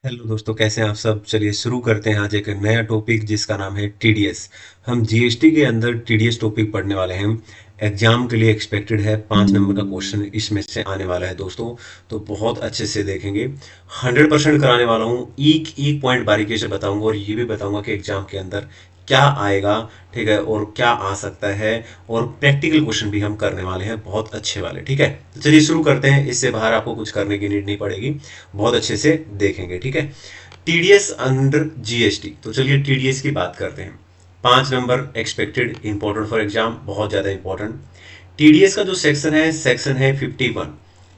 Hello दोस्तों, कैसे हैं आप सब। चलिए शुरू करते हैं आज एक नया टॉपिक जिसका नाम है टीडीएस। हम जीएसटी के अंदर टीडीएस टॉपिक पढ़ने वाले हैं। एग्जाम के लिए एक्सपेक्टेड है 5 नंबर का क्वेश्चन इसमें से आने वाला है दोस्तों। तो बहुत अच्छे से देखेंगे, 100% कराने वाला हूँ। एक एक पॉइंट बारीकी से बताऊंगा और ये भी बताऊंगा कि एग्जाम के अंदर क्या आएगा, ठीक है, और क्या आ सकता है। और प्रैक्टिकल क्वेश्चन भी हम करने वाले हैं, बहुत अच्छे वाले, ठीक है। तो चलिए शुरू करते हैं, इससे बाहर आपको कुछ करने की नीड नहीं पड़ेगी, बहुत अच्छे से देखेंगे, ठीक है। टीडीएस अंडर जीएसटी, तो चलिए टीडीएस की बात करते हैं। 5 number expected, important for exam, बहुत ज्यादा इंपॉर्टेंट। टीडीएस का जो सेक्शन है 51।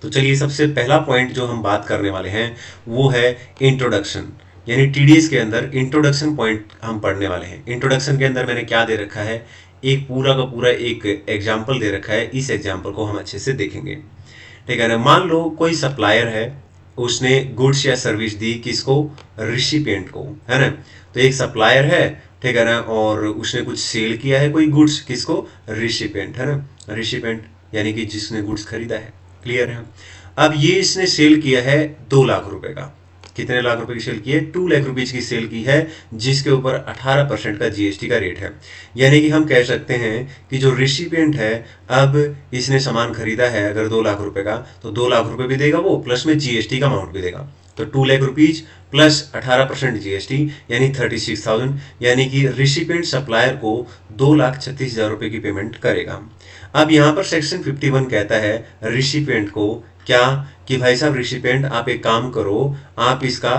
तो चलिए सबसे पहला पॉइंट जो हम बात करने वाले हैं वो है इंट्रोडक्शन। यानी टीडीएस के अंदर इंट्रोडक्शन पॉइंट हम पढ़ने वाले हैं। इंट्रोडक्शन के अंदर मैंने क्या दे रखा है, एक पूरा का पूरा एक एग्जाम्पल दे रखा है। इस एग्जाम्पल को हम अच्छे से देखेंगे, ठीक है ना। मान लो कोई सप्लायर है, उसने गुड्स या सर्विस दी किसको, रिसिपिएंट को, है ना। तो एक सप्लायर है, ठीक है ना, और उसने कुछ सेल किया है कोई गुड्स किसको, रिसिपिएंट, है ना। रिसिपिएंट यानी कि जिसने गुड्स खरीदा है, क्लियर है। अब ये इसने सेल किया है 2 लाख रुपए का। कितने लाख रुपए की सेल की है, 2 लाख रुपीज की सेल की है, जिसके ऊपर 18% का जीएसटी का रेट है। यानी कि हम कह सकते हैं कि जो रिसिपिएंट है, अब इसने सामान खरीदा है अगर 2 लाख रुपए का, तो 2 लाख रुपए भी देगा वो, प्लस में जीएसटी का अमाउंट भी देगा। तो 2 लाख रुपीज प्लस 18% जीएसटी यानी 36,000। यानी कि रिसिपिएंट सप्लायर को 2,36,000 रुपए की पेमेंट करेगा। अब यहाँ पर सेक्शन 51 कहता है रिसिपिएंट को क्या, कि भाई साहब रिसिपिएंट आप एक काम करो, आप इसका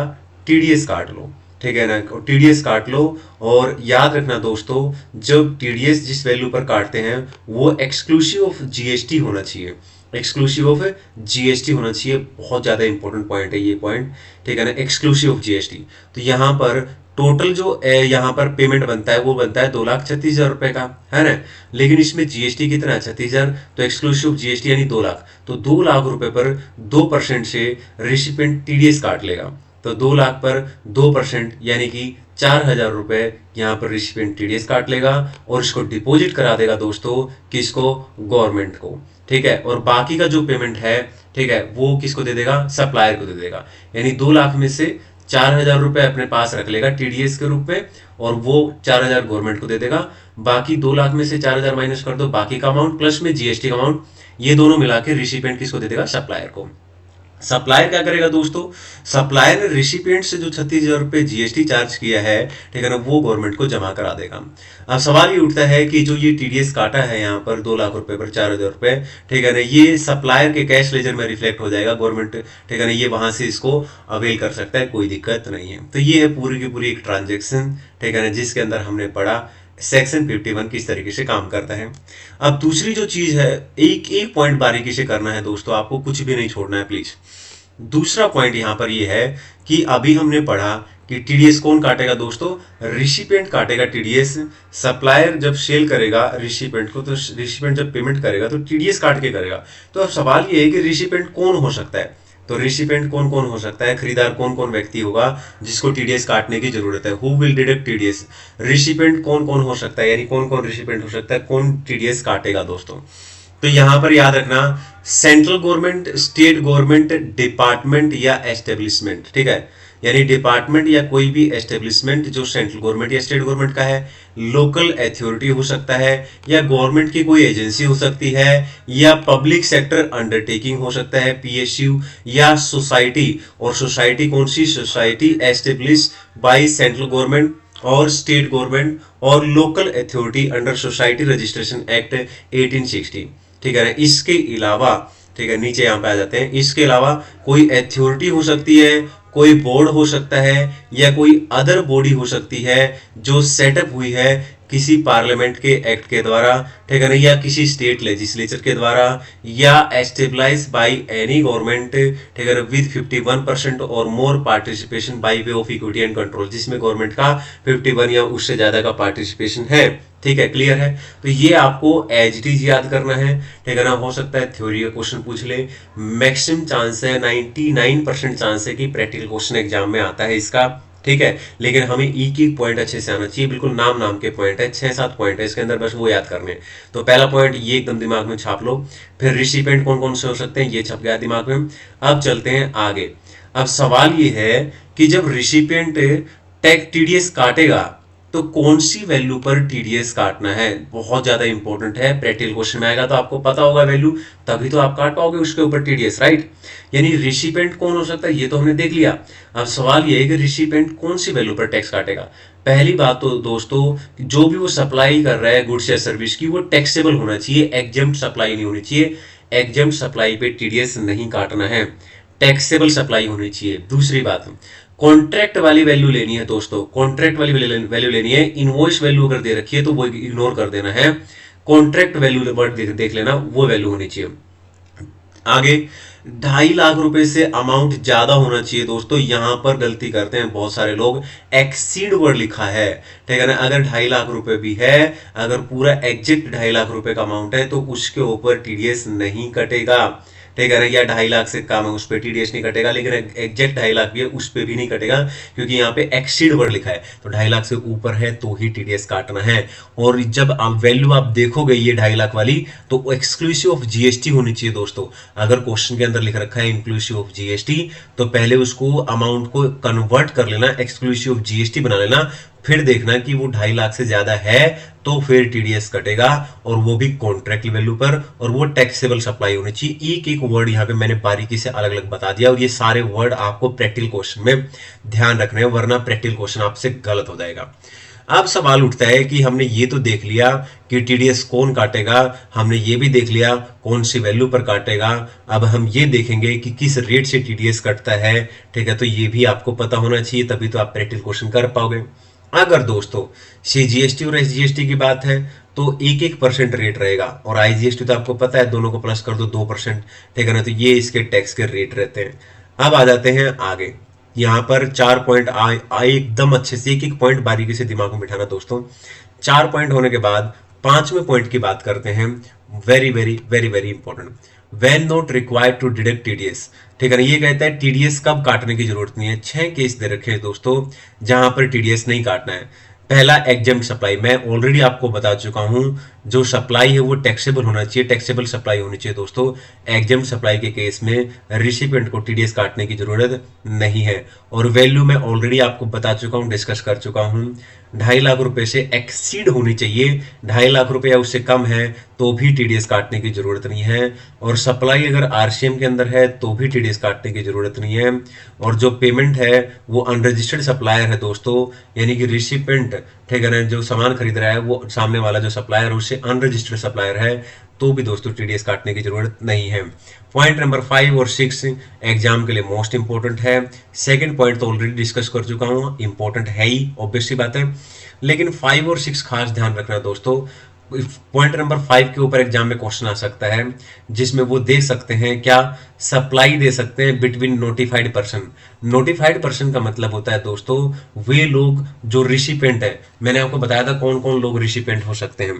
टीडीएस काट लो, ठीक है ना। टीडीएस काट लो। और याद रखना दोस्तों, जब टीडीएस जिस वैल्यू पर काटते हैं वो एक्सक्लूसिव ऑफ जीएसटी होना चाहिए। एक्सक्लूसिव ऑफ जीएसटी होना चाहिए, बहुत ज्यादा इंपॉर्टेंट पॉइंट है ये पॉइंट, ठीक है ना। Exclusive of GST. तो यहाँ पर टोटल जो यहाँ पर पेमेंट बनता है वो बनता है 2,36,000 रुपए का, है ना। लेकिन इसमें जीएसटी कितना है, 36,000। तो एक्सक्लूसिव जीएसटी यानी 2 लाख। तो 2 लाख रुपए पर 2% से रिसिपेंट टीडीएस काट लेगा। तो 2 लाख पर 2% यानी कि 4,000 रुपए यहाँ पर रिसिपेंट टीडीएस काट लेगा और इसको डिपॉजिट करा देगा दोस्तों, किसको, गवर्नमेंट को, ठीक है। और बाकी का जो पेमेंट है, ठीक है, वो किसको दे देगा, सप्लायर को दे देगा। यानी 2 लाख में से 4,000 रुपए अपने पास रख लेगा टीडीएस के रूप में, और वो 4,000 गवर्नमेंट को दे देगा। बाकी 2 लाख में से 4,000 माइनस कर दो, बाकी का अमाउंट प्लस में जीएसटी का अमाउंट, ये दोनों मिला के रिसिपेंट किसको दे देगा, सप्लायर को। सप्लायर क्या करेगा दोस्तों, सप्लायर ने रिसिपिएंट से जो 36,000 रुपए जीएसटी चार्ज किया है, ठीक है ना, वो गवर्नमेंट को जमा करा देगा। अब सवाल ये उठता है कि जो ये टीडीएस काटा है यहाँ पर 2 लाख रुपए पर 4,000 रुपए, ठीक है ना, ये सप्लायर के कैश लेजर में रिफ्लेक्ट हो जाएगा गवर्नमेंट, ठीक है ना, ये वहां से इसको अवेल कर सकता है, कोई दिक्कत नहीं है। तो ये है पूरी की पूरी एक ट्रांजेक्शन, ठीक है ना, जिसके अंदर हमने पढ़ा सेक्शन 51 किस तरीके से काम करता है। अब दूसरी जो चीज है, एक एक पॉइंट बारीकी से करना है दोस्तों, आपको कुछ भी नहीं छोड़ना है प्लीज। दूसरा पॉइंट यहां पर ये है कि अभी हमने पढ़ा कि टीडीएस कौन काटेगा दोस्तों, रिसिपिएंट काटेगा टीडीएस। सप्लायर जब सेल करेगा रिसिपिएंट को, तो रिसिपिएंट जब पेमेंट करेगा तो टीडीएस काट के करेगा। तो अब सवाल ये है कि रिसिपिएंट कौन हो सकता है। तो रिसिपेंट कौन कौन हो सकता है, खरीदार कौन कौन व्यक्ति होगा जिसको टीडीएस काटने की जरूरत है, who will deduct TDS. Recipient कौन कौन हो सकता है, यानी कौन कौन रिसिपेंट हो सकता है, कौन टीडीएस काटेगा दोस्तों। तो यहां पर याद रखना, central government, state government, department या एस्टेब्लिशमेंट, ठीक है। यानी डिपार्टमेंट या कोई भी एस्टेब्लिशमेंट जो सेंट्रल गवर्नमेंट या स्टेट गवर्नमेंट का है, लोकल अथॉरिटी हो सकता है, या गवर्नमेंट की कोई एजेंसी हो सकती है, या पब्लिक सेक्टर अंडरटेकिंग हो सकता है, पीएसयू, या सोसाइटी। और सोसाइटी कौन सी, society establish by central government और स्टेट गवर्नमेंट और local authority under society registration act 1860, ठीक है ना। इसके अलावा, ठीक है, नीचे यहां पे आ जाते हैं, इसके अलावा कोई अथॉरिटी हो सकती है, कोई बोर्ड हो सकता है, या कोई अदर बॉडी हो सकती है जो सेटअप हुई है किसी पार्लियामेंट के एक्ट के द्वारा, ठीक है ना, या किसी स्टेट लेजिस्लेचर के द्वारा, या एस्टेब्लाइज बाय एनी गवर्नमेंट, ठीक है ना, विद 51% और more participation by way of equity and control, जिसमें गवर्नमेंट का 51 या उससे ज्यादा का पार्टिसिपेशन है, ठीक है, क्लियर है। तो ये आपको एज इट इज याद करना है, ठीक है ना। हो सकता है थ्योरी का क्वेश्चन पूछ ले, मैक्सिमम चांस है, 99% चांस है कि प्रैक्टिकल क्वेश्चन एग्जाम में आता है इसका, ठीक है। लेकिन हमें एक एक पॉइंट अच्छे से आना चाहिए, बिल्कुल नाम नाम के पॉइंट है, 6-7 पॉइंट है इसके अंदर, बस वो याद करने। तो पहला पॉइंट ये एकदम दिमाग में छाप लो। फिर रिसिपेंट कौन कौन से हो सकते हैं, ये छप गया दिमाग में। अब चलते हैं आगे। अब सवाल ये है कि जब रिसिपिएंट टैक्स टीडीएस काटेगा तो कौन सी वैल्यू पर टीडीएस काटना है। बहुत ज्यादा इंपॉर्टेंट है, प्रैक्टिकल क्वेश्चन में आएगा तो आपको पता होगा वैल्यू, तभी तो आप काट पाओगे उसके ऊपर टीडीएस, राइट। यानी रिसिपिएंट कौन हो सकता है ये तो हमने देख लिया। अब सवाल ये है कि रिसिपिएंट कौन सी वैल्यू पर टैक्स काटेगा। पहली बात तो दोस्तों, जो भी वो सप्लाई कर रहा है गुड्स या सर्विस की, वो टैक्सेबल होना चाहिए, एग्जेम्प्ट सप्लाई नहीं होनी चाहिए। एग्जेम्प्ट सप्लाई पे टीडीएस नहीं काटना है, टैक्सेबल सप्लाई होनी चाहिए। दूसरी बात, कॉन्ट्रैक्ट वाली वैल्यू लेनी है दोस्तों, कॉन्ट्रैक्ट वाली वैल्यू लेनी है। इनवॉइस वैल्यू अगर दे रखी है तो वो इग्नोर कर देना है, कॉन्ट्रैक्ट वैल्यू वर्ड देख लेना, वो वैल्यू होनी चाहिए। आगे 2.5 लाख रुपए से अमाउंट ज्यादा होना चाहिए दोस्तों। यहां पर गलती करते हैं बहुत सारे लोग, एक्सीड वर्ड लिखा है, ठीक है ना। अगर 2.5 लाख रुपए भी है, अगर पूरा एग्जैक्ट 2.5 लाख रुपए का अमाउंट है तो उसके ऊपर टीडीएस नहीं कटेगा, ठीक है ना। या 2.5 लाख से कम है उस पर टीडीएस नहीं कटेगा, लेकिन एग्जैक्ट 2.5 लाख भी है उस पर भी नहीं कटेगा, क्योंकि यहाँ पे एक्सीड वर्ड लिखा है। तो 2.5 लाख से ऊपर है तो ही टीडीएस काटना है। और जब आप वैल्यू आप देखोगे ये 2.5 लाख वाली, तो एक्सक्लूसिव ऑफ जीएसटी होनी चाहिए दोस्तों। अगर क्वेश्चन के अंदर लिख रखा है इंक्लूसिव ऑफ जीएसटी, तो पहले उसको अमाउंट को कन्वर्ट कर लेना, एक्सक्लूसिव ऑफ जीएसटी बना लेना, फिर देखना कि वो 2.5 लाख से ज्यादा है तो फिर टीडीएस कटेगा, और वो भी कॉन्ट्रैक्ट वैल्यू पर, और वो टैक्सेबल सप्लाई होनी चाहिए। एक एक वर्ड यहाँ पे मैंने बारीकी से अलग अलग बता दिया, और ये सारे वर्ड आपको प्रैक्टिकल क्वेश्चन में ध्यान रखने हैं, वरना प्रैक्टिकल क्वेश्चन आपसे गलत हो जाएगा। अब सवाल उठता है कि हमने ये तो देख लिया कि टीडीएस कौन काटेगा, हमने ये भी देख लिया कौन सी वैल्यू पर काटेगा, अब हम ये देखेंगे कि किस रेट से टीडीएस कटता है, ठीक है। तो ये भी आपको पता होना चाहिए, तभी तो आप प्रैक्टिकल क्वेश्चन कर पाओगे। अगर दोस्तों सीजीएसटी और एसजीएसटी की बात है तो 1-1% रेट रहेगा, और आईजीएसटी तो आपको पता है दोनों को प्लस कर दो 2%, ठीक है ना। तो ये इसके टैक्स के रेट रहते हैं। अब आ जाते हैं आगे, यहाँ पर 4 पॉइंट आए एकदम अच्छे से, एक एक पॉइंट बारीकी से दिमाग में बिठाना दोस्तों। 4 पॉइंट होने के बाद 5वें पॉइंट की बात करते हैं, very very very very important, when not required to deduct TDS, ठीक है ना। ये कहता है टीडीएस कब काटने की जरूरत नहीं है। 6 केस दे रखे हैं दोस्तों जहां पर टीडीएस नहीं काटना है। पहला एग्जेम्प्ट सप्लाई, मैं ऑलरेडी आपको बता चुका हूं, जो सप्लाई है वो टैक्सेबल होना चाहिए, टैक्सेबल सप्लाई होनी चाहिए दोस्तों। एग्जेम्प्ट सप्लाई के केस में रिसिपिएंट को टीडीएस काटने की जरूरत नहीं है। और वैल्यू मैं ऑलरेडी आपको बता चुका हूं, डिस्कस कर चुका हूं, 2.5 लाख रुपए से एक्सीड होनी चाहिए, 2.5 लाख रुपए या उससे कम है तो भी टीडीएस काटने की जरूरत नहीं है। और सप्लाई अगर आरसीएम के अंदर है तो भी टीडीएस काटने की जरूरत नहीं है। और जो पेमेंट है वो अनरजिस्टर्ड सप्लायर है दोस्तों, यानी कि रिसिपिएंट, ठीक है ना, जो सामान खरीद रहा है वो सामने वाला जो सप्लायर है उससे अनरजिस्टर्ड सप्लायर है, तो भी दोस्तों टीडीएस काटने की जरूरत नहीं है। पॉइंट नंबर 5 और 6 एग्जाम के लिए मोस्ट इंपोर्टेंट है। सेकंड पॉइंट तो ऑलरेडी डिस्कस कर चुका हूं, इंपॉर्टेंट है ही, ऑब्वियस सी बात है, लेकिन 5 और 6 खास ध्यान रखना दोस्तों। पॉइंट नंबर 5 के ऊपर एग्जाम में क्वेश्चन आ सकता है, जिसमें वो दे सकते हैं क्या, सप्लाई दे सकते हैं between notified person. Notified person का मतलब होता है दोस्तों वे लोग जो रिसिपिएंट है। मैंने आपको बताया था कौन कौन लोग रिसिपिएंट हो सकते हैं।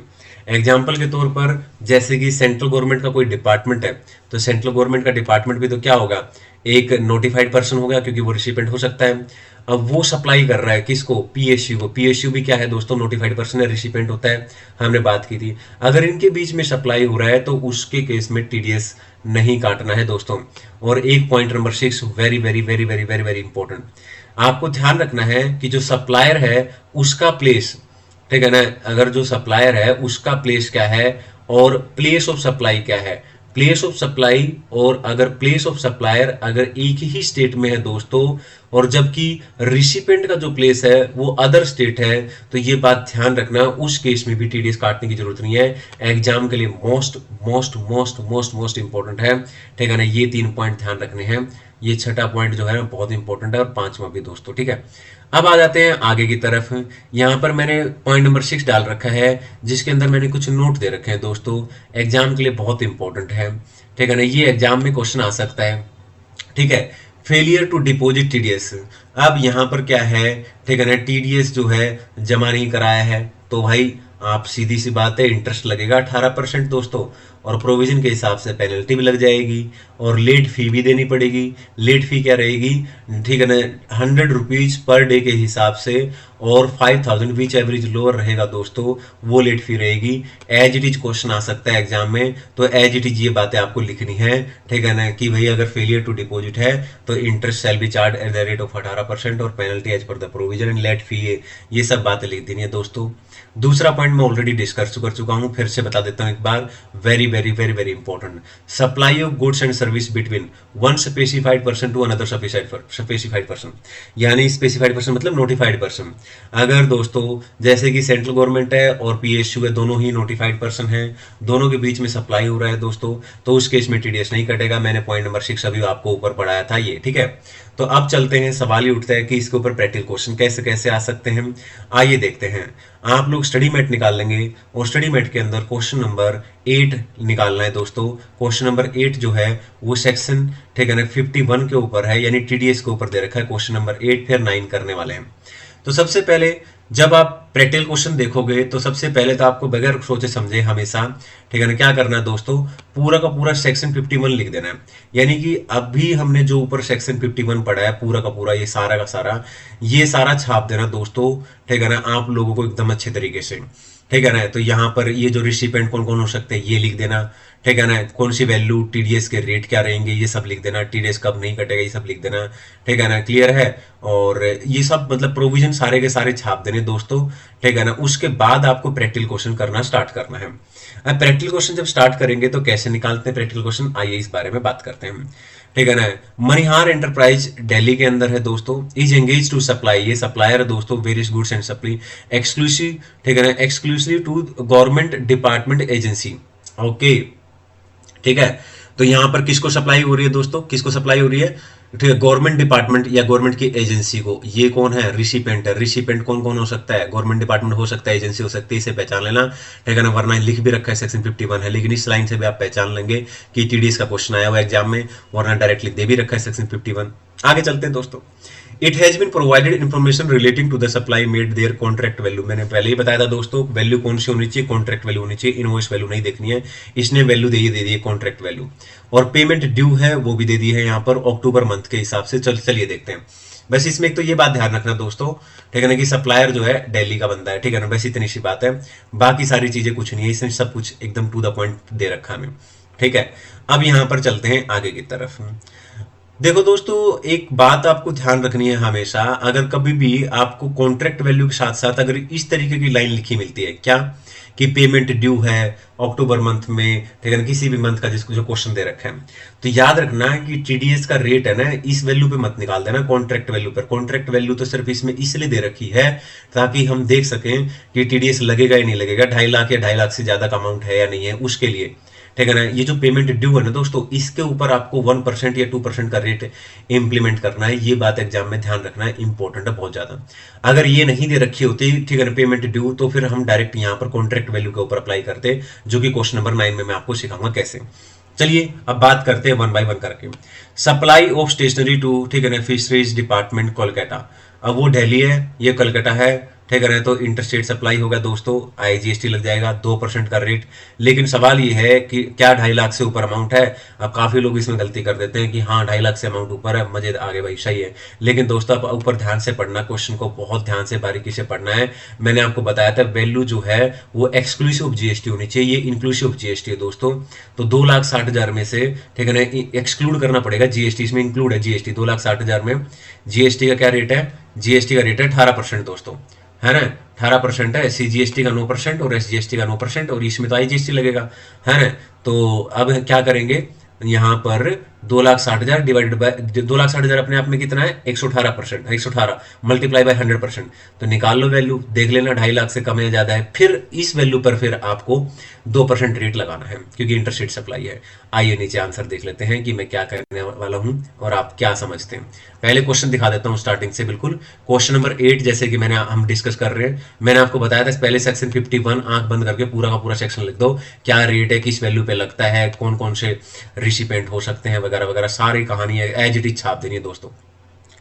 एग्जाम्पल के तौर पर जैसे कि सेंट्रल गवर्नमेंट का कोई डिपार्टमेंट है, तो सेंट्रल गवर्नमेंट का डिपार्टमेंट भी तो क्या होगा, एक नोटिफाइड पर्सन होगा, क्योंकि वो रिसिपिएंट हो सकता है। अब वो सप्लाई कर रहा है किसको, पीएसयू को। पीएसयू भी क्या है दोस्तों, नोटिफाइड पर्सन है, रिसिपिएंट होता है, हमने बात की थी। अगर इनके बीच में सप्लाई हो रहा है तो उसके केस में टीडीएस नहीं काटना है दोस्तों। और एक point number 6 very very very very very very important, आपको ध्यान रखना है कि जो सप्लायर है उसका प्लेस, ठीक है ना, अगर जो सप्लायर है उसका प्लेस क्या है और प्लेस ऑफ सप्लाई क्या है। प्लेस ऑफ सप्लाई और अगर प्लेस ऑफ सप्लायर अगर एक ही स्टेट में है दोस्तों, और जबकि रिसिपिएंट का जो प्लेस है वो अदर स्टेट है, तो ये बात ध्यान रखना, उस केस में भी टीडीएस काटने की जरूरत नहीं है। एग्जाम के लिए most most most most most important है, ठीक है ना। ये 3 पॉइंट ध्यान रखने हैं। ये 6ठा पॉइंट जो है बहुत इंपॉर्टेंट है, और 5वां भी दोस्तों, ठीक है। अब आ जाते हैं आगे की तरफ। यहाँ पर मैंने पॉइंट नंबर 6 डाल रखा है, जिसके अंदर मैंने कुछ नोट दे रखे हैं दोस्तों, एग्जाम के लिए बहुत इंपॉर्टेंट है, ठीक है ना। ये एग्जाम में क्वेश्चन आ सकता है, ठीक है। फेलियर टू डिपॉजिट टीडीएस, अब यहाँ पर क्या है, ठीक है ना, टीडीएस जो है जमा नहीं कराया है तो भाई आप सीधी सी बात है इंटरेस्ट लगेगा 18% दोस्तों, और प्रोविजन के हिसाब से पेनल्टी भी लग जाएगी, और लेट फी भी देनी पड़ेगी। लेट फी क्या रहेगी, ठीक है ना, 100 रुपीज पर डे के हिसाब से, और 5000 विच एवरेज लोअर रहेगा दोस्तों वो लेट फी रहेगी। एज इट इज क्वेश्चन आ सकता है एग्जाम में, तो एज इट इज ये बातें आपको लिखनी है, ठीक है ना, कि भाई अगर फेलियर टू डिपॉजिट है तो interest shall be charge at the rate of 18% और penalty as per the provision and late fee, ये सब बातें लिख देनी है दोस्तों। दूसरा पॉइंट मैं ऑलरेडी डिस्कस कर चुका हूं, फिर से बता देता हूं एक बार, very very very very important, supply of goods and service between one specified person to another specified person, यानी स्पेसिफाइड पर्सन मतलब नोटिफाइड पर्सन। अगर दोस्तों जैसे कि सेंट्रल गवर्नमेंट है और पीएसयू है, दोनों ही नोटिफाइड पर्सन है, दोनों के बीच में सप्लाई हो रहा है दोस्तों, तो उस केस में टीडीएस नहीं कटेगा। मैंने पॉइंट नंबर 6 अभी आपको ऊपर पढ़ाया था ये, ठीक है। तो अब चलते हैं, सवाल ही उठता है कि इसके ऊपर प्रैक्टिकल क्वेश्चन कैसे कैसे आ सकते हैं, आइए देखते हैं। आप लोग स्टडी मैट निकाल लेंगे और स्टडी मैट के अंदर क्वेश्चन नंबर 8 निकालना है दोस्तों। क्वेश्चन नंबर 8 जो है वो सेक्शन, ठीक है ना, 51 के ऊपर है, यानी टीडीएस के ऊपर दे रखा है क्वेश्चन नंबर 8, फिर 9 करने वाले हैं। तो सबसे पहले जब आप प्रैक्टिकल क्वेश्चन देखोगे तो सबसे पहले तो आपको बगैर सोचे समझे हमेशा, ठीक है ना, क्या करना है दोस्तों, पूरा का पूरा सेक्शन 51 लिख देना है। यानी कि अभी हमने जो ऊपर सेक्शन 51 पढ़ा है पूरा का पूरा, ये सारा का सारा, ये सारा छाप देना दोस्तों, ठीक है ना, आप लोगों को एकदम अच्छे तरीके से, ठीक है ना। तो यहाँ पर ये जो रिसिपेंट कौन कौन हो सकते हैं ये लिख देना, ठीक है ना, कौन सी वैल्यू, टीडीएस के रेट क्या रहेंगे ये सब लिख देना, टीडीएस कब नहीं कटेगा ये सब लिख देना, ठीक है ना, क्लियर है। और ये सब मतलब प्रोविजन सारे के सारे छाप देने दोस्तों, ठीक है ना। उसके बाद आपको प्रैक्टिकल क्वेश्चन करना स्टार्ट करना है। अब प्रैक्टिकल क्वेश्चन जब स्टार्ट करेंगे तो कैसे निकालते हैं प्रैक्टिकल क्वेश्चन, आइए इस बारे में बात करते हैं, ठीक है ना। मनिहार एंटरप्राइज दिल्ली के अंदर है दोस्तों, इज एंगेज टू सप्लाई, ये सप्लायर है दोस्तों, various goods and supply exclusive, ठीक है ना, exclusive to government department agency, okay, ठीक है। तो यहां पर किसको सप्लाई हो रही है दोस्तों, किसको सप्लाई हो रही है, ठीक है, गवर्नमेंट डिपार्टमेंट या गवर्नमेंट की एजेंसी को। ये कौन है, रिसिपेंट है। रिसिपेंट कौन कौन हो सकता है, गवर्नमेंट डिपार्टमेंट हो सकता है, एजेंसी हो सकती है, इसे पहचान लेना, ठीक है ना। वरना लिख भी रखा है सेक्शन 51 है, लेकिन इस लाइन से भी आप पहचान लेंगे कि टीडीएस का क्वेश्चन आया हुआ एग्जाम में, वरना डायरेक्टली दे भी रखा है सेक्शन 51। आगे चलते हैं दोस्तों। It has been provided information relating to the supply made their contract value, मैंने पहले ही बताया था दोस्तों, वैल्यू कौन सी होनी चाहिए, कॉन्ट्रैक्ट वैल्यू होनी चाहिए, इनवॉइस वैल्यू नहीं देखनी है। इसने वैल्यू दे दी है कॉन्ट्रैक्ट वैल्यू, और पेमेंट ड्यू है वो भी दे दी है यहाँ पर अक्टूबर मंथ के हिसाब से। चलिए देखते हैं। बस इसमें एक तो ये बात ध्यान रखना दोस्तों, ठीक है ना, कि सप्लायर जो है दिल्ली का बंदा है, ठीक है ना, बस इतनी सी बात है, बाकी सारी चीजें कुछ नहीं है, इसमें सब कुछ एकदम टू द पॉइंट दे रखा है, ठीक है। अब यहां पर चलते हैं आगे की तरफ। देखो दोस्तों, एक बात आपको ध्यान रखनी है हमेशा, अगर कभी भी आपको कॉन्ट्रैक्ट वैल्यू के साथ साथ अगर इस तरीके की लाइन लिखी मिलती है, क्या कि पेमेंट ड्यू है अक्टूबर मंथ में, ठीक है ना, किसी भी मंथ का जिसको जो क्वेश्चन दे रखा है, तो याद रखना है कि टीडीएस का रेट है ना, इस वैल्यू पे मत निकाल देना, कॉन्ट्रैक्ट वैल्यू पर। कॉन्ट्रैक्ट वैल्यू तो सिर्फ इसमें इसलिए दे रखी है ताकि हम देख सकें कि टीडीएस लगेगा या नहीं लगेगा, 2.5 लाख या 2.5 लाख से ज्यादा का अमाउंट है या नहीं है, उसके लिए, ठीक है ना। ये जो पेमेंट ड्यू है ना दोस्तों, इसके ऊपर आपको 1% या 2% का रेट इंप्लीमेंट करना है, ये बात एग्जाम में ध्यान रखना है, इंपॉर्टेंट है बहुत ज्यादा। अगर ये नहीं दे रखी होती, ठीक है ना, पेमेंट ड्यू, तो फिर हम डायरेक्ट यहाँ पर कॉन्ट्रैक्ट वैल्यू के ऊपर अप्लाई करते, जो कि क्वेश्चन नंबर 9 में मैं आपको सिखाऊंगा कैसे। चलिए अब बात करते हैं 1 बाय 1 करके। सप्लाई ऑफ स्टेशनरी टू, ठीक है ना, फिशरीज डिपार्टमेंट कोलकाता, अब वो दिल्ली है, ये कलकत्ता है, ठीक है ना, तो इंटरस्टेट सप्लाई होगा दोस्तों, आईजीएसटी लग जाएगा 2% का रेट। लेकिन सवाल ये है कि क्या 2.5 लाख से ऊपर अमाउंट है। अब काफी लोग इसमें गलती कर देते हैं कि हाँ 2.5 लाख से अमाउंट ऊपर है, मजे आगे भाई, सही है, लेकिन दोस्तों आप ऊपर ध्यान से पढ़ना, क्वेश्चन को बहुत ध्यान से बारीकी से पढ़ना है। मैंने आपको बताया था वैल्यू जो है वो एक्सक्लूसिव जीएसटी होनी चाहिए, ये इंक्लूसिव जीएसटी है दोस्तों। तो 2,60,000 में से, ठीक है ना, एक्सक्लूड करना पड़ेगा जीएसटी, इसमें इंक्लूड है जीएसटी। 2,60,000 में जीएसटी का क्या रेट है, जीएसटी का रेट है 18% दोस्तों, है ना, 18% है। सीजीएसटी का 9% और एसजीएसटी का 9%, और इसमें तो आईजीएसटी लगेगा, है ना। तो अब क्या करेंगे, यहाँ पर 2,60,000 डिवाइडेड बाय 2,60,000 अपने आप में कितना है, 118%, 118 मल्टीप्लाई बाय 100%, तो निकाल लो वैल्यू, देख लेना 2.5 लाख से कम है ज्यादा है, फिर इस वैल्यू पर फिर आपको 2% रेट लगाना है, क्योंकि इंटरस्टेट सप्लाई है। आइए नीचे आंसर देख लेते हैं कि मैं क्या करने वाला हूं और आप क्या समझते हैं। पहले क्वेश्चन दिखा देता हूं स्टार्टिंग से बिल्कुल। क्वेश्चन नंबर 8 जैसे कि हम डिस्कस कर रहे हैं, मैंने आपको बताया था पहले सेक्शन 51 आंख बंद करके पूरा का पूरा सेक्शन लिख दो, क्या रेट है, किस वैल्यू पे लगता है, कौन कौन से रिसिपेंट हो सकते हैं, वगैरह वगैरह सारी कहानी है, एज इट इज छाप देनी है दोस्तों।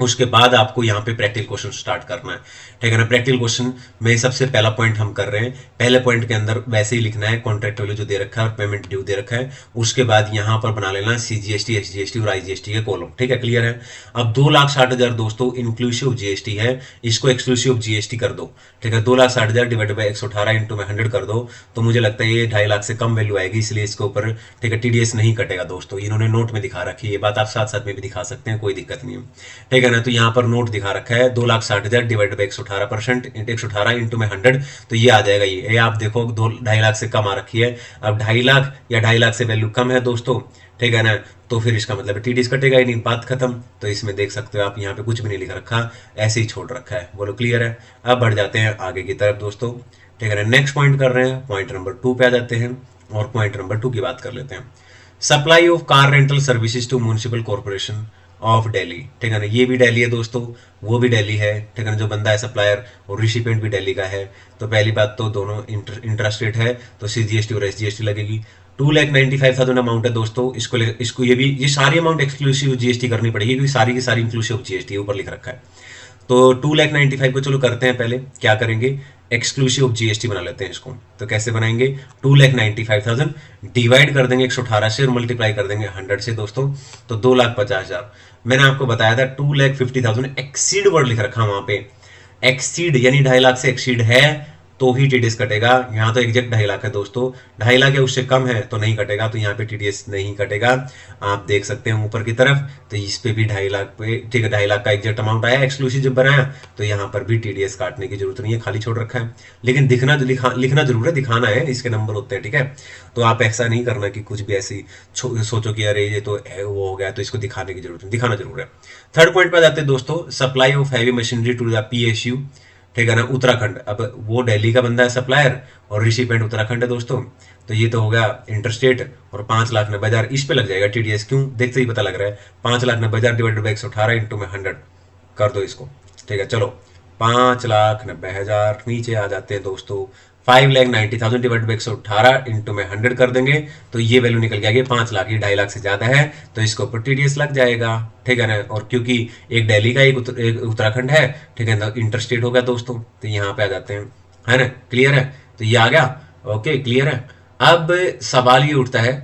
उसके बाद आपको यहाँ पे प्रैक्टिकल क्वेश्चन स्टार्ट करना है, ठीक है ना। प्रैक्टिकल क्वेश्चन में सबसे पहला पॉइंट हम कर रहे हैं, पहले पॉइंट के अंदर वैसे ही लिखना है कॉन्ट्रैक्ट वैल्यू जो दे रखा है और पेमेंट ड्यू दे रखा है। उसके बाद यहाँ पर बना लेना CGST SGST और IGST के कॉलम, ठीक है, क्लियर है। अब 2,60,000 दोस्तों इंक्लूसिव GST है, इसको एक्सक्लूसिव GST कर दो, ठीक है। 2,60,000 डिवाइड बाई 118 इंटू में 100 कर दो, तो मुझे लगता है ये 2.5 लाख से कम वैल्यू आएगी, इसलिए इसके ऊपर, ठीक है, TDS नहीं कटेगा दोस्तों। इन्होंने नोट में दिखा रखी है, ये बात आप साथ साथ में भी दिखा सकते हैं, कोई दिक्कत नहीं है, ठीक है ना। तो यहाँ पर नोट दिखा रखा है 2,60,000 डिवाइड बाई 118% 118 इंटू में 100, तो ये आ जाएगा। ये आप देखो 2.5 लाख से कम आ रखी है। अब 2.5 लाख या 2.5 लाख से वैल्यू कम है दोस्तों, ठीक है ना, तो फिर इसका मतलब TDS कटेगा ही नहीं, बात खत्म। तो इसमें देख सकते हो आप, यहाँ पे कुछ भी नहीं लिख रखा, ऐसे ही छोड़ रखा है। बोलो क्लियर है। अब बढ़ जाते हैं आगे की तरफ दोस्तों, ठीक है ना। नेक्स्ट पॉइंट कर रहे हैं, पॉइंट नंबर 2 पे आ जाते हैं और पॉइंट नंबर 2 की बात कर लेते हैं। Supply of car rental services to municipal corporation of Delhi, ठीक है ना। ये भी दिल्ली है दोस्तों, वो भी दिल्ली है, ठीक है ना। जो बंदा है सप्लायर और रिसिपेंट भी दिल्ली का है। तो पहली बात तो दोनों इंटरेस्ट रेट है, तो CGST और SGST लगेगी। 2,95,000 अमाउंट है दोस्तों, इसको ये सारी अमाउंट एक्सक्लूसिव GST करनी पड़ेगी, क्योंकि सारी की सारी इंक्लूसिव GST ऊपर लिख रखा है। तो 2,95,000 को चलो करते हैं, पहले क्या करेंगे, एक्सक्लूसिव GST बना लेते हैं इसको। तो कैसे बनाएंगे, 2,95,000 डिवाइड कर देंगे 118 से और मल्टीप्लाई कर देंगे 100 से दोस्तों, तो 2,50,000। मैंने आपको बताया था 2,50,000 एक्सीड वर्ड लिख रखा वहां पे, एक्सीड यानी 2.5 लाख से एक्सीड है तो ही TDS कटेगा। यहाँ तो एग्जैक्ट 2.5 लाख है दोस्तों, 2.5 लाख या उससे कम है तो नहीं कटेगा, तो यहाँ पे TDS नहीं कटेगा। आप देख सकते हैं ऊपर की तरफ, तो इस पे भी 2.5 लाख पे, ठीक है, 2.5 लाख का एग्जैक्ट अमाउंट आया एक्सक्लूसिव जब बनाया, तो यहाँ पर भी TDS काटने की जरूरत नहीं है, खाली छोड़ रखा है। लेकिन लिखना जरूर है, दिखाना है, इसके नंबर होते हैं, ठीक है। तो आप ऐसा नहीं करना कि कुछ भी ऐसी सोचो कि अरे ये तो वो हो गया, तो इसको दिखाने की जरूरत नहीं, दिखाना जरूर है। थर्ड पॉइंट पे जाते हैं दोस्तों, supply of heavy machinery to the PSU, ठीक है ना, उत्तराखंड। अब वो दिल्ली का बंदा है सप्लायर और रिसिपेंट उत्तराखंड है दोस्तों, तो ये तो हो गया इंटरस्टेट। और 5,90,000 इस पे लग जाएगा TDS, क्यों, देखते ही पता लग रहा है। 5,90,000 डिवाइडेड बाई 118 इंटू में 100 कर दो इसको, ठीक है। चलो 5,90,000 नीचे आ जाते हैं दोस्तों, 5,90,000 डिवाइड बाई 118 इंटू में 100 कर देंगे, तो ये वैल्यू निकल के आ गई 5 लाख। ये 2.5 लाख से ज्यादा है तो इसके ऊपर TDS लग जाएगा, ठीक है ना। और क्योंकि एक दिल्ली का एक उत्तराखंड है, ठीक है ना, इंटरस्टेट हो गया दोस्तों, तो यहाँ पे आ जाते हैं, है ना, क्लियर है। तो ये आ गया, ओके क्लियर है। अब सवाल ये उठता है,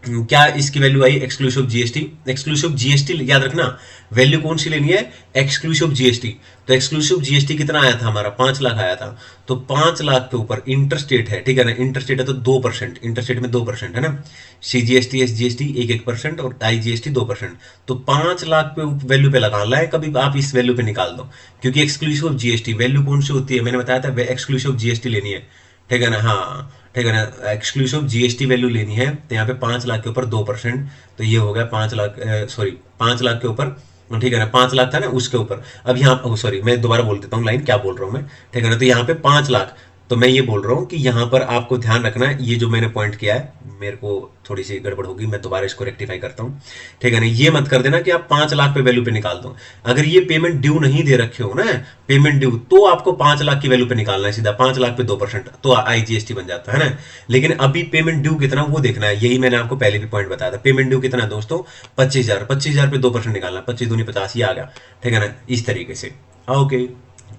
क्या इसकी वैल्यू आई एक्सक्लूसिव GST। एक्सक्लूसिव GST याद रखना, वैल्यू कौन सी लेनी है, एक्सक्लूसिव GST। तो एक्सक्लूसिव GST कितना आया था हमारा, 5 लाख आया था। तो 5 लाख के ऊपर इंटरस्टेट है, ठीक है ना, इंटरस्टेट है तो 2%, इंटरस्टेट में 2% है ना। CGST SGST 1% और IGST 2%। तो 5 लाख पे वैल्यू पे लगाना है, कभी आप इस वैल्यू पे निकाल दो, क्योंकि एक्सक्लूसिव GST वैल्यू कौन सी होती है, मैंने बताया था एक्सक्लूसिव GST लेनी है, ठीक है ना, हाँ, ठीक है ना। एक्सक्लूसिव GST वैल्यू लेनी है, तो यहाँ पे 5 लाख के ऊपर 2%, तो ये हो गया 5 लाख, सॉरी 5 लाख के ऊपर, ठीक है ना, 5 लाख था ना उसके ऊपर। अब यहाँ सॉरी मैं दोबारा बोल देता हूँ लाइन, क्या बोल रहा हूँ मैं, ठीक है ना। तो यहाँ पे 5 लाख, तो मैं ये बोल रहा हूँ कि यहाँ पर आपको ध्यान रखना है, ये जो मैंने पॉइंट किया है मेरे को थोड़ी सी गड़बड़ होगी, मैं दोबारा इसको रेक्टिफाई करता हूँ, ठीक है ना। ये मत कर देना कि आप 5 लाख पे वैल्यू पे निकाल दो। अगर ये पेमेंट ड्यू नहीं दे रखे हो ना, पेमेंट ड्यू, तो आपको 5 लाख की वैल्यू पे निकालना है सीधा, 5 लाख पे 2%, तो IGST बन जाता है ना। लेकिन अभी पेमेंट ड्यू कितना वो देखना है, यही मैंने आपको पहले भी पॉइंट बताया था। पेमेंट ड्यू कितना है दोस्तों, 25,000, 25,000 पे 2% निकालना, 25 दूनी 50, ये आ गया, ठीक है ना, इस तरीके से। ओके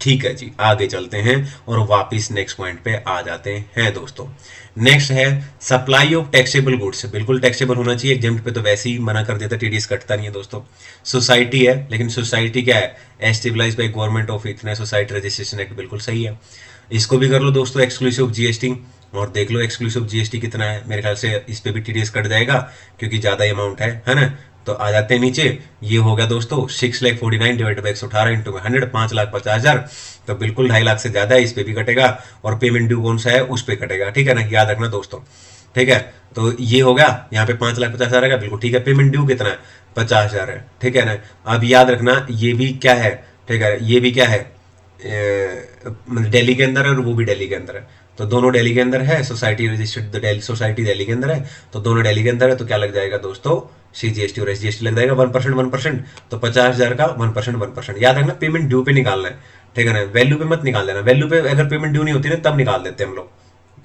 ठीक है जी, आगे चलते हैं और वापिस नेक्स्ट पॉइंट पे आ जाते हैं दोस्तों। नेक्स्ट है सप्लाई ऑफ टैक्सेबल गुड्स। बिल्कुल टैक्सेबल होना चाहिए, एग्जेम्प्ट पे तो वैसे ही मना कर देता, TDS कटता नहीं है दोस्तों। सोसाइटी है, लेकिन सोसाइटी क्या है, एस्टेब्लाइज बाय गवर्नमेंट ऑफ इतना, सोसाइटी रजिस्ट्रेशन एक्ट, बिल्कुल सही है। इसको भी कर लो दोस्तों एक्सक्लूसिव GST, और देख लो एक्सक्लूसिव GST कितना है। मेरे ख्याल से इस पे भी TDS कट जाएगा क्योंकि ज्यादा अमाउंट है ना। तो आ जाते हैं नीचे, ये हो गया दोस्तों 6,49,000 डिवाइड बाई 118 इंटू 100, 5,50,000, तो बिल्कुल 2.5 लाख से ज्यादा है, इस पे भी कटेगा। और पेमेंट ड्यू कौन सा है, उस पे कटेगा, ठीक है ना, याद रखना दोस्तों, ठीक है। तो ये हो गया, यहाँ पे 5,50,000 है, बिल्कुल ठीक है। पेमेंट ड्यू कितना है, 50,000 है, ठीक है ना। अब याद रखना ये भी क्या है, ठीक है, ये भी क्या है, दिल्ली के अंदर है और वो भी दिल्ली के अंदर है, तो दोनों दिल्ली के अंदर है। Society registered Delhi, society Delhi के अंदर है, तो दोनों दिल्ली के अंदर है, तो क्या लग जाएगा दोस्तों, CGST और SGST लग जाएगा 1%, तो 50,000 का 1%। याद रखना पेमेंट ड्यू पे निकालना है, ठीक है ना, वैल्यू पे मत निकाल देना। वैल्यू पे अगर पेमेंट ड्यू नहीं होती ना तब निकाल देते हम लोग।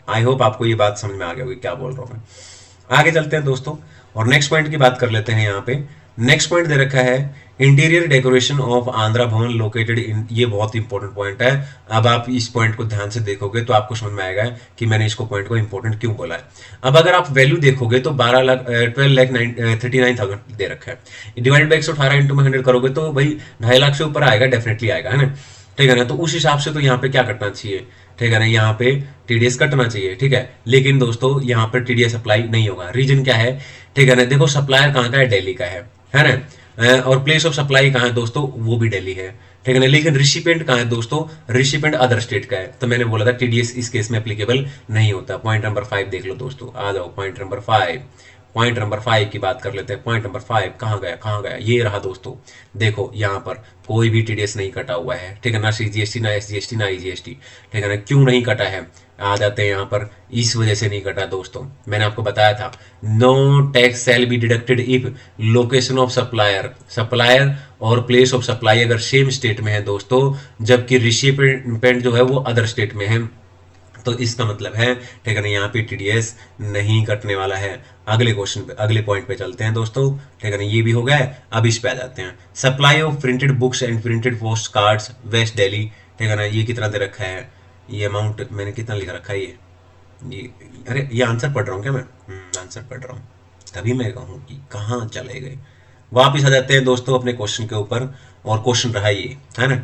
आई होप आपको ये बात समझ में आ गई होगी क्या बोल रहा हूँ मैं। आगे चलते हैं दोस्तों और नेक्स्ट पॉइंट की बात कर लेते हैं यहाँ पे। नेक्स्ट पॉइंट दे रखा है इंटीरियर डेकोरेशन ऑफ आंध्रा भवन लोकेटेड इन, ये बहुत इंपॉर्टेंट पॉइंट है। अब आप इस पॉइंट को ध्यान से देखोगे तो आपको समझ में आएगा कि मैंने इसको पॉइंट को इंपॉर्टेंट क्यों बोला है। अब अगर आप वैल्यू देखोगे तो 12,39,39,000 दे रखा है, डिवाइड बाई 118 इंटू में 100 करोगे तो भाई 2.5 लाख से ऊपर आएगा, डेफिनेटली आएगा, है ना, ठीक है ना। तो उस हिसाब से तो यहाँ पे क्या कटना चाहिए, ठीक है ना, यहाँ पे टीडीएस कटना चाहिए, ठीक है। लेकिन दोस्तों यहाँ पर टीडीएस अप्लाई नहीं होगा, रीजन क्या है, ठीक है ना। देखो सप्लायर कहाँ का है, दिल्ली का है ना, और प्लेस ऑफ सप्लाई कहाँ है दोस्तों, वो भी दिल्ली है, ठीक है ना। लेकिन रिसिपेंट कहाँ है दोस्तों, रिसिपेंट अदर स्टेट का है। तो मैंने बोला था टीडीएस इस केस में एप्लीकेबल नहीं होता। पॉइंट नंबर 5 देख लो दोस्तों, आ जाओ पॉइंट नंबर 5। पॉइंट नंबर 5 की बात कर लेते हैं। पॉइंट नंबर 5 कहाँ गया, ये रहा दोस्तों। देखो यहाँ पर कोई भी टीडीएस नहीं कटा हुआ है, ठीक है ना, सीजीएसटी ना एसजीएसटी ना ईजीएसटी, ठीक है ना। क्यों नहीं कटा है, आ जाते हैं यहाँ पर, इस वजह से नहीं कटा दोस्तों। मैंने आपको बताया था no tax shall be deducted if location of supplier और प्लेस ऑफ सप्लाई अगर सेम स्टेट में है दोस्तों, जबकि रिसिपिएंट जो है वो अदर स्टेट में है। तो इसका मतलब है, ठीक है ना, यहाँ पे टीडीएस नहीं कटने वाला है। अगले क्वेश्चन पे, अगले पॉइंट पे चलते हैं दोस्तों, ठीक है ना। ये भी हो गया है, अब इस पे आ जाते हैं। Supply of printed books and printed post cards west Delhi, ठीक है ना। ये कितना दे रखा है, ये अमाउंट मैंने कितना लिख रखा है, ये अरे ये आंसर पढ़ रहा हूँ क्या मैं, आंसर पढ़ रहा हूँ, तभी मैं कहूँ कि कहाँ चले गए। वापिस आ जाते हैं दोस्तों अपने क्वेश्चन के ऊपर, और क्वेश्चन रहा ये, है ना।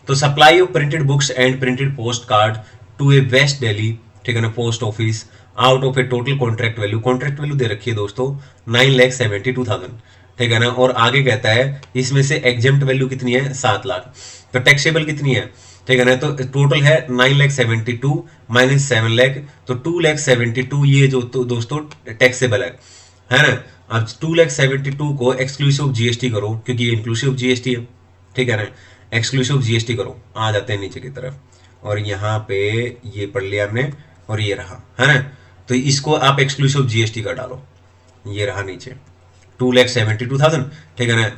तो supply of printed books and printed post card to a west Delhi, ठीक है ना, post office out of a total contract value दे रखी है दोस्तों 9,72,000, ठीक है ना। और आगे कहता है इसमें से एग्जेम्प्ट वैल्यू कितनी है, 7 लाख। तो टैक्सेबल कितनी है, ठीक है ना। तो टोटल है 9,72,000 माइनस 7 लाख, तो 2,72,000 ये जो तो दोस्तों टैक्सेबल है ना। अब 2,72,000 को एक्सक्लूसिव जीएसटी करो, क्योंकि ये इंक्लूसिव जीएसटी है, ठीक है ना। एक्सक्लूसिव जीएसटी करो, आ जाते हैं नीचे की तरफ, और यहाँ पे ये पढ़ लिया हमने, और ये रहा, है ना। तो इसको आप एक्सक्लूसिव जीएसटी का डालो, ये रहा नीचे 2,72,000, ठीक है ना,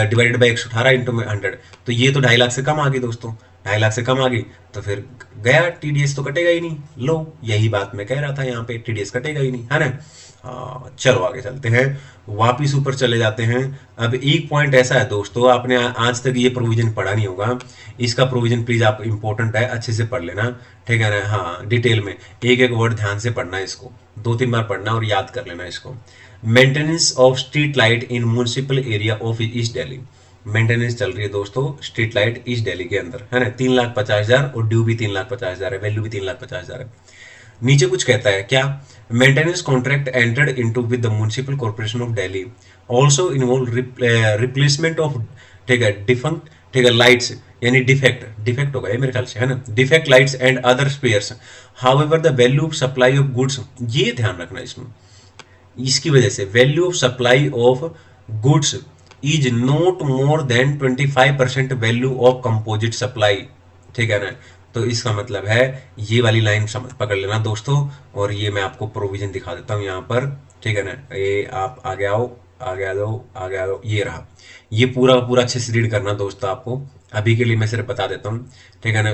डिवाइडेड बाई 118 इंटू में 100। तो ये तो 2.5 लाख से कम आ गई दोस्तों, 2.5 लाख से कम आ गई, तो फिर गया, टीडीएस तो कटेगा ही नहीं। लो यही बात मैं कह रहा था, यहाँ पे टीडीएस कटेगा ही नहीं, है ना। चलो आगे चलते हैं, वापिस ऊपर चले जाते हैं। अब एक पॉइंट ऐसा है दोस्तों, आपने आज तक ये प्रोविजन पढ़ा नहीं होगा, इसका प्रोविजन प्लीज आप इंपॉर्टेंट है, अच्छे से पढ़ लेना, ठीक है ना। हाँ डिटेल में एक एक वर्ड ध्यान से पढ़ना है, इसको 2-3 बार पढ़ना और याद कर लेना इसको। Maintenance of street light in municipal area of east Delhi, maintenance चल रही है दोस्तों स्ट्रीट लाइट ईस्ट दिल्ली के अंदर, है ना। 3,50,000 और ड्यू भी 3,50,000 है, वैल्यू भी 3,50,000 है। नीचे कुछ कहता है क्या, maintenance contract entered into with the municipal corporation of Delhi also involve replacement of, ठीक है, डिफंक्ट, ठीक है, लाइट्स, यानी डिफेक्ट होगा ये मेरे ख्याल से, है ना, defect lights and other spares, however the value of supply of goods, ये ध्यान रखना इसमें, इसकी वजह से value of supply of goods is not more than 25% value of composite supply, ठीक है ना। तो इसका मतलब है ये वाली लाइन समझ पकड़ लेना दोस्तों, और ये मैं आपको प्रोविजन दिखा देता हूँ यहाँ पर, ठीक है ना। ये आप आगे आओ, आगे आ जाओ, ये रहा, ये पूरा पूरा अच्छे से रीड करना दोस्तों आपको, अभी के लिए मैं सिर्फ बता देता हूँ, ठीक है ना।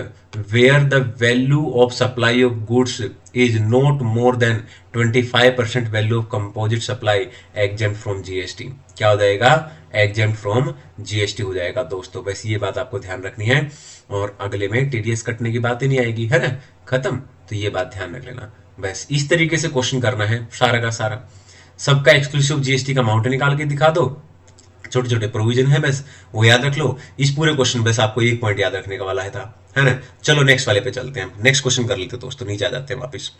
Where the value of supply of goods is not more than 25% value of composite supply exempt from GST, क्या हो जाएगा, एग्जेम्प्ट फ्रॉम जीएसटी हो जाएगा दोस्तों। बस ये बात आपको ध्यान रखनी है, और अगले में टीडीएस कटने की बात ही नहीं आएगी, है ना, खत्म। तो ये बात ध्यान रख लेना, बस इस तरीके से क्वेश्चन करना है सारा का सारा, सबका एक्सक्लूसिव जीएसटी का अमाउंट निकाल के दिखा दो, छोटे छोटे प्रोविजन है बस वो याद रख लो। इस पूरे क्वेश्चन बस आपको एक पॉइंट याद रखने का वाला है था, है ना। चलो नेक्स्ट वाले पे चलते हैं, नेक्स्ट क्वेश्चन कर लेते हैं दोस्तों, नीचे आ जाते हैं वापस।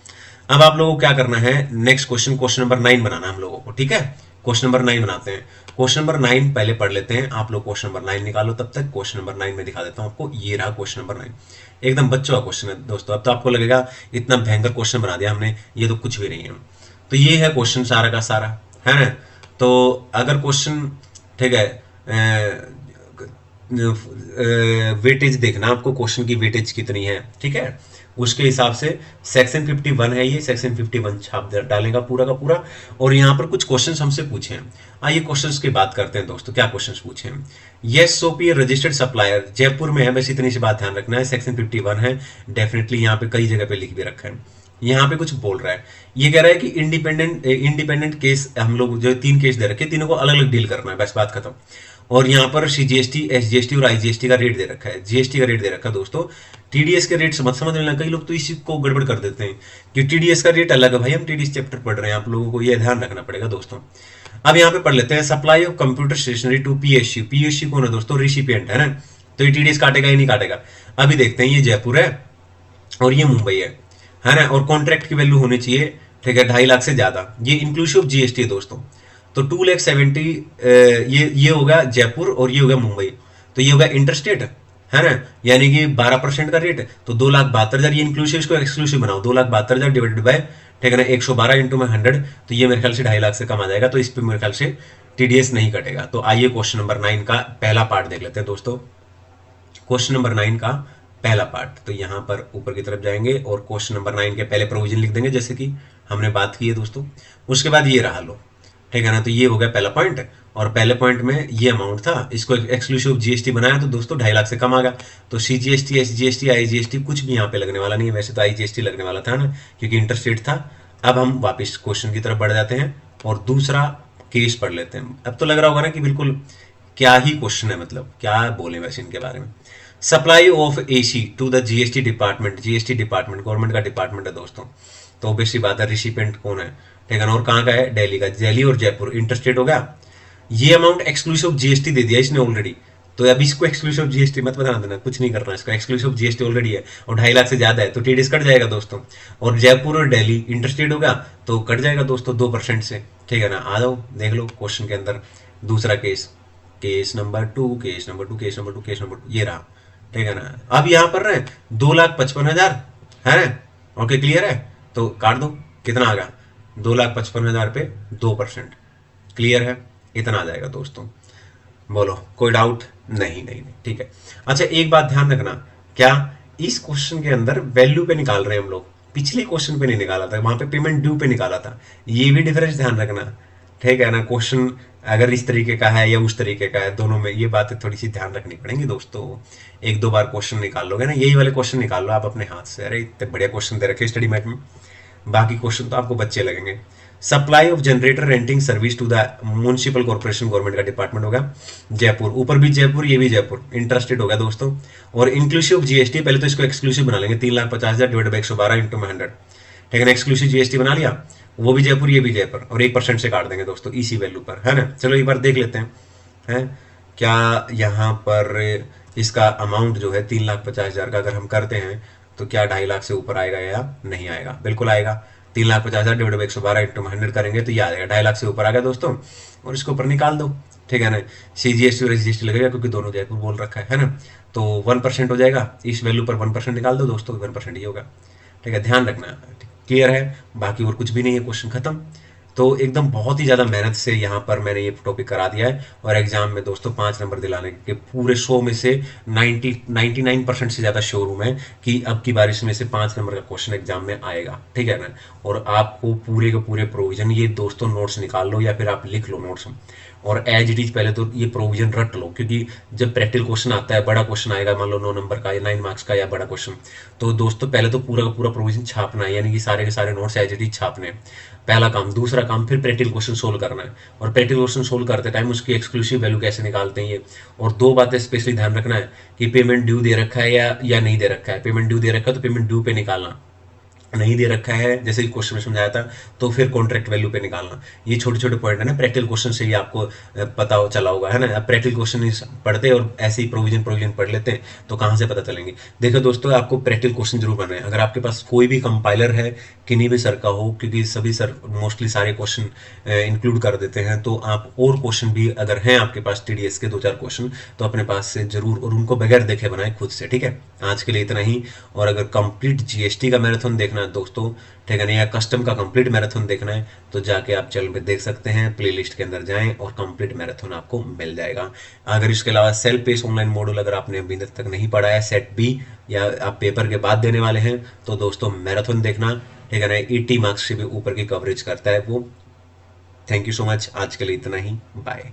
अब आप लोगों को क्या करना है, नेक्स्ट क्वेश्चन नंबर 9 बनाना हम लोगों को, ठीक है। क्वेश्चन नंबर 9 बनाते हैं, क्वेश्चन नंबर 9 पहले पढ़ लेते हैं, आप लोग क्वेश्चन नंबर 9 निकालो, तब तक क्वेश्चन नंबर 9 में दिखा देता हूं आपको। ये रहा क्वेश्चन नंबर 9, एकदम बच्चों का क्वेश्चन है दोस्तों। अब तो आपको लगेगा इतना भयंकर क्वेश्चन बना दिया हमने, ये तो कुछ भी नहीं है। तो ये है क्वेश्चन सारा का सारा, है ना। तो अगर क्वेश्चन, ठीक है, वेटेज देखना आपको, क्वेश्चन की वेटेज कितनी है, ठीक है, उसके हिसाब से सेक्शन 51 है, ये सेक्शन 51 छाप डालेगा पूरा का पूरा। और यहाँ पर कुछ क्वेश्चंस हमसे पूछे हैं, आइए क्वेश्चंस की बात करते हैं दोस्तों। क्या क्वेश्चंस पूछे हैं, यस सोपी रजिस्टर्ड सप्लायर जयपुर में है, बस इतनी सी बात ध्यान रखना है, सेक्शन 51 है, डेफिनेटली यहाँ पे कई जगह पे लिख भी रखा है। यहाँ पे कुछ बोल रहा है, ये कह रहा है कि इंडिपेंडेंट केस हम लोग जो 3 केस दे रखे, तीनों को अलग अलग डील करना है, बस बात खत्म। और यहाँ पर सीजीएसटी, एसजीएसटी और आईजीएसटी का रेट दे रखा है, जीएसटी का रेट दे रखा है दोस्तों। टीडीएस के रेट समझ लेना, कई लोग तो इसी को गड़बड़ कर देते हैं कि टीडीएस का रेट अलग है। भाई हम टीडीएस चैप्टर पढ़ रहे हैं, आप लोगों को ये ध्यान रखना पड़ेगा दोस्तों। अब यहाँ पे पढ़ लेते हैं, supply of computer stationery to PSU. PSU कौन है दोस्तों? रिसिपिएंट है ना, तो ये टीडीएस काटेगा या नहीं काटेगा? अभी देखते हैं। ये जयपुर है और ये मुंबई है ना, और कॉन्ट्रैक्ट की वैल्यू होनी चाहिए, ठीक है, 2.5 लाख से ज्यादा। ये इंक्लूसिव जीएसटी है दोस्तों। तो 2,70,000 ये हो गया जयपुर और ये हो गया मुंबई। तो ये हो गया इंटरस्टेट, है ना, यानी कि 12% का रेट है। तो 2,72,000 ये इंक्लूसिव, इसको एक्सक्लूसिव बनाओ, 2,72,000 डिवाइडेड बाय, ठीक है ना, 112 इंटू में 100, तो ये मेरे ख्याल से 2.5 लाख से कम आ जाएगा। तो इस पे मेरे ख्याल से टीडीएस नहीं कटेगा। तो आइए क्वेश्चन नंबर 9 का पहला पार्ट देख लेते हैं दोस्तों। क्वेश्चन नंबर 9 का पहला पार्ट, तो यहां पर ऊपर की तरफ जाएंगे और क्वेश्चन नंबर 9 के पहले प्रोविजन लिख देंगे, जैसे कि हमने बात की है दोस्तों। उसके बाद ये रहा लो, ठीक है ना, तो ये हो गया पहला पॉइंट। और पहले पॉइंट में ये अमाउंट था, इसको एक्सक्लूसिव जीएसटी बनाया तो दोस्तों 2.5 लाख से कम आ गया। तो सीजीएसटी, एसजीएसटी, आईजीएसटी कुछ भी यहाँ पे लगने वाला नहीं है। वैसे तो आईजीएसटी लगने वाला था ना, क्योंकि इंटरस्टेट था। अब हम वापस क्वेश्चन की तरफ बढ़ जाते हैं और दूसरा केस पढ़ लेते हैं। अब तो लग रहा होगा ना कि बिल्कुल क्या ही क्वेश्चन है, मतलब क्या बोले वैसे इनके बारे में। Supply of AC to the GST department. GST department government का डिपार्टमेंट है दोस्तों, तो ऑब्वियसली बात है रिसिपेंट कौन है, ठीक है ना, और कहाँ का है? दिल्ली का। दिल्ली और जयपुर इंटरस्टेट हो गया। ये अमाउंट एक्सक्लूसिव जीएसटी दे दिया इसने ऑलरेडी, तो अब इसको एक्सक्लूसिव जीएसटी मत बता देना, कुछ नहीं करना इसका, एक्सक्लूसिव जीएसटी ऑलरेडी है और 2.5 लाख से ज्यादा है, तो टीडीएस कट जाएगा दोस्तों। और जयपुर और दिल्ली इंटरस्टेट होगा तो कट जाएगा दोस्तों 2% से, ठीक है ना। आ जाओ देख लो क्वेश्चन के अंदर दूसरा case, case number 2, case number 2, case number 2, case number 2, ये रहा, ठीक है ना। अब यहाँ पर रहे 2,55,000 है ना, ओके क्लियर है, तो काट दो, कितना आ गया? 2,55,000 पे 2%, क्लियर है, इतना आ जाएगा दोस्तों। बोलो कोई डाउट? नहीं नहीं नहीं, ठीक है। अच्छा एक बात ध्यान रखना, क्या इस क्वेश्चन के अंदर वैल्यू पे निकाल रहे हैं हम लोग, पिछले क्वेश्चन पे नहीं निकाला था, वहां पे पेमेंट ड्यू पे निकाला था। ये भी डिफरेंस ध्यान रखना, ठीक है ना। क्वेश्चन अगर इस तरीके का है या उस तरीके का है, दोनों में ये बातें थोड़ी सी ध्यान रखनी पड़ेंगी दोस्तों। एक दो बार क्वेश्चन निकाल लोगे ना, यही वाले क्वेश्चन निकाल लो आप अपने हाथ से। अरे इतने बढ़िया क्वेश्चन दे रखे स्टडी मैट में, बाकी क्वेश्चन तो आपको बच्चे लगेंगे। Supply of generator renting service to the municipal corporation, government का डिपार्टमेंट होगा जयपुर। ऊपर भी जयपुर, ये भी जयपुर, इंटरेस्टेड हो गया दोस्तों। और इंक्लूसिव जीएसटी, पहले तो इसको एक्सक्लूसिव बना लेंगे, 3,50,000 डिवाइड बाई 112 इंटू में 100, ठीक है ना। एक्सक्लूसिव जीएसटी बना लिया, वो भी जयपुर ये भी जयपुर, और 1% से काट देंगे दोस्तों इसी वैल्यू पर, है ना। चलो एक बार देख लेते हैं क्या यहाँ पर इसका अमाउंट जो है 3,50,000 का अगर हम करते हैं तो क्या 2.5 लाख से ऊपर आएगा या नहीं आएगा? बिल्कुल आएगा। 3,50,000 डिवाइड बाई 112 इंटू 100 करेंगे तो ये आ जाएगा, 2.5 लाख से ऊपर आ गया दोस्तों। और इसके ऊपर निकाल दो, ठीक है ना। सीजीएसटी और एसजीएसटी लगेगा क्योंकि दोनों जयपुर बोल रखा है ना, तो 1% हो जाएगा। इस वैल्यू पर 1% निकाल दो दोस्तों, 1% ही होगा, ठीक है, ध्यान रखना। क्लियर है, बाकी और कुछ भी नहीं है, क्वेश्चन खत्म। तो एकदम बहुत ही ज़्यादा मेहनत से यहाँ पर मैंने ये टॉपिक करा दिया है, और एग्जाम में दोस्तों 5 नंबर दिलाने के पूरे 100 में से 99% से ज़्यादा श्योर हूँ मैं कि अब की बारिश में से 5 नंबर का क्वेश्चन एग्जाम में आएगा, ठीक है ना। और आपको पूरे के पूरे प्रोविजन, ये दोस्तों नोट्स निकाल लो या फिर आप लिख लो नोट्स, और एज इट इज पहले तो ये प्रोविजन रट लो, क्योंकि जब प्रैक्टिकल क्वेश्चन आता है, बड़ा क्वेश्चन आएगा, मान लो 9 नंबर का या 9 मार्क्स का या बड़ा क्वेश्चन, तो दोस्तों पहले तो पूरा का पूरा प्रोविजन छापना है, यानी कि सारे के सारे नोट्स एज इट इज छापने हैं, पहला काम। दूसरा काम फिर प्रैक्टिकल क्वेश्चन सोल्व करना है, और प्रैक्टिकल क्वेश्चन सोल्व करते टाइम उसकी एक्सक्लूसिव वैल्यू कैसे निकालते हैं ये। और 2 बातें स्पेशली ध्यान रखना है कि पेमेंट ड्यू दे रखा है या नहीं दे रखा है। पेमेंट ड्यू दे रखा है तो पेमेंट ड्यू पे निकालना, नहीं दे रखा है जैसे क्वेश्चन में समझाया था तो फिर कॉन्ट्रैक्ट वैल्यू पे निकालना। ये छोटे छोटे पॉइंट है ना, प्रैक्टिकल क्वेश्चन से ही आपको पता चला होगा, है ना। अब प्रैक्टिकल क्वेश्चन पढ़ते और ऐसे ही प्रोविजन पढ़ लेते हैं तो कहाँ से पता चलेंगे। देखो दोस्तों, आपको प्रैक्टिकल क्वेश्चन जरूर बनाए। अगर आपके पास कोई भी कंपाइलर है, किन्हीं भी सर का हो, क्योंकि सभी सर मोस्टली सारे क्वेश्चन इंक्लूड कर देते हैं, तो आप और क्वेश्चन भी अगर हैं आपके पास टीडीएस के 2-4 क्वेश्चन, तो अपने पास से जरूर, और उनको बगैर देखे बनाए खुद से, ठीक है। आज के लिए इतना ही। और अगर कंप्लीट जीएसटी का मैराथन देखना है दोस्तों, ठीक है ना, या कस्टम का कंप्लीट मैराथन देखना है तो जाके आप चैनल पे देख सकते हैं, प्लेलिस्ट के अंदर जाएं और कंप्लीट मैराथन आपको मिल जाएगा। अगर इसके अलावा सेल्फ पेस ऑनलाइन मॉड्यूल अगर आपने अभी तक नहीं पढ़ा है, सेट बी या आप पेपर के बाद देने वाले हैं, तो दोस्तों मैराथन देखना, ठीक है ना। 80 मार्क्स से भी ऊपर की कवरेज करता है वो। थैंक यू सो मच, आज के लिए इतना ही, बाय।